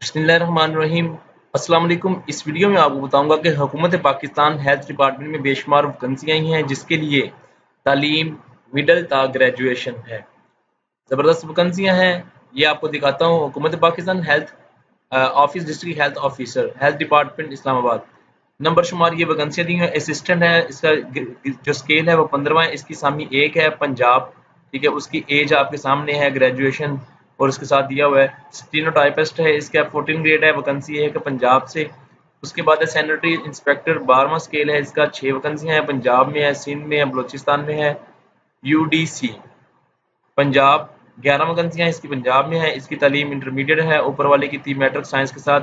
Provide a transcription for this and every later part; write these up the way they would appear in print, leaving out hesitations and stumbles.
बिस्मिल्लाहिर्रहमानिर्रहीम। अस्सलाम वालेकुम। इस वीडियो में आपको बताऊंगा कि हुकूमत पाकिस्तान हेल्थ डिपार्टमेंट में बेशुमार वैकेंसियाँ आई हैं जिसके लिए तालीम मिडल ता ग्रेजुएशन है। ज़बरदस्त वैकेंसियाँ हैं, ये आपको दिखाता हूँ। हुकूमत Pakistan health office district health officer health department Islamabad number शुमार ये वैकेंसियाँ दी हैं। असिस्टेंट है, इसका जो स्केल है वो 15वां है, इसकी सामी 1 है पंजाब, ठीक है। उसकी एज आपके सामने है, ग्रेजुएशन और उसके साथ दिया हुआ है। स्टीनोटाइपिस्ट है, इसका 14 ग्रेड है, वैकेंसी है कि पंजाब से। उसके बाद है सैनिटरी इंस्पेक्टर 12वां स्केल है, इसका 6 वैकेंसियाँ हैं, पंजाब में है, सिंध में है, बलोचिस्तान में है। यूडीसी पंजाब 11 वैकेंसियाँ इसकी पंजाब में है, इसकी तालीम इंटरमीडिएट है, ऊपर वाले की थी मैट्रिक साइंस के साथ।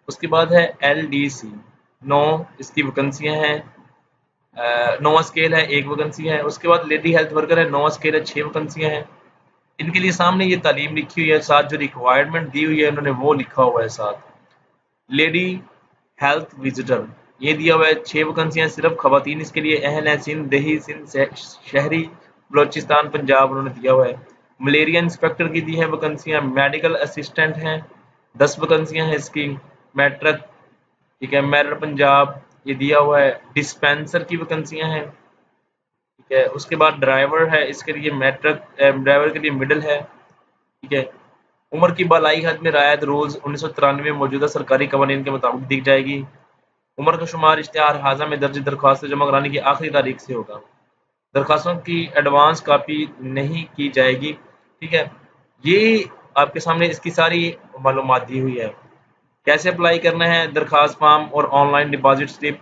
उसके बाद है एलडीसी 9 इसकी वैकेंसियाँ हैं, 9वां स्केल है, 1 वैकेंसी है। उसके बाद लेडी हेल्थ वर्कर है, 9वां स्केल है, 6 वैकेंसियाँ हैं। इनके लिए सामने ये तालीम लिखी हुई है, साथ जो रिक्वायरमेंट दी हुई है उन्होंने वो लिखा हुआ है साथ। लेडी हेल्थ विजिटर ये दिया हुआ है, 6 वैकेंसियाँ सिर्फ खवातीन इसके लिए अहल है, सिंध दही, सिंध शहरी, बलोचिस्तान, पंजाब उन्होंने दिया हुआ है। मलेरिया इंस्पेक्टर की दी है वैकेंसियाँ। मेडिकल असिस्टेंट हैं, 10 वैकेंसियाँ हैं इसकी, मैट्रिक, ठीक है, मेरठ पंजाब ये दिया हुआ है। डिस्पेंसर की वैकेंसियाँ हैं, ठीक है। उसके बाद ड्राइवर है, इसके लिए मैट्रिक, ड्राइवर के लिए मिडल है, ठीक है। उम्र की बालाई हद में रायत रोज 1993 में मौजूदा सरकारी कवानीन के मुताबिक दी जाएगी। उम्र का शुमार इश्तिहार हाजा में दर्ज दरख्वास्त जमा कराने की आखिरी तारीख से होगा। दरख्वास्तों की एडवांस कॉपी नहीं की जाएगी, ठीक है। ये आपके सामने इसकी सारी मालूमात दी हुई है। कैसे अप्लाई करना है, दरखास्त फॉर्म और online deposit slip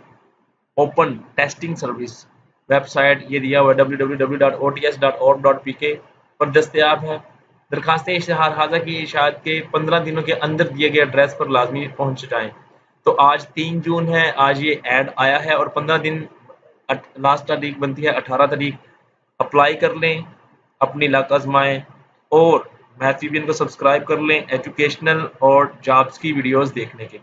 open testing service website ये दिया हुआ है www.ots.org.pk पर दस्तयाब है। दरखास्तें इश्तिहार हाजा की इशाअत के 15 दिनों के अंदर दिए गए एड्रेस पर लाजमी पहुंच जाएं। तो आज 3 जून है, आज ये ऐड आया है और 15 दिन लास्ट तारीख बनती है 18 तारीख। अप्लाई कर लें, अपनी लक आजमाएं और मैथ वीबीएन को सब्सक्राइब कर लें एजुकेशनल और जॉब्स की वीडियोस देखने के लिए।